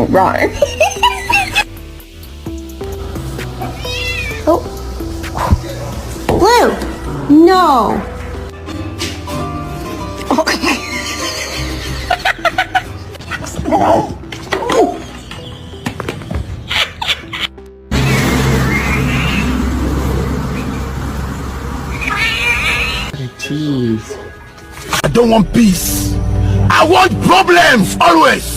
Wrong. Oh. Blue! No! Okay. Jeez. I don't want peace. I want problems always.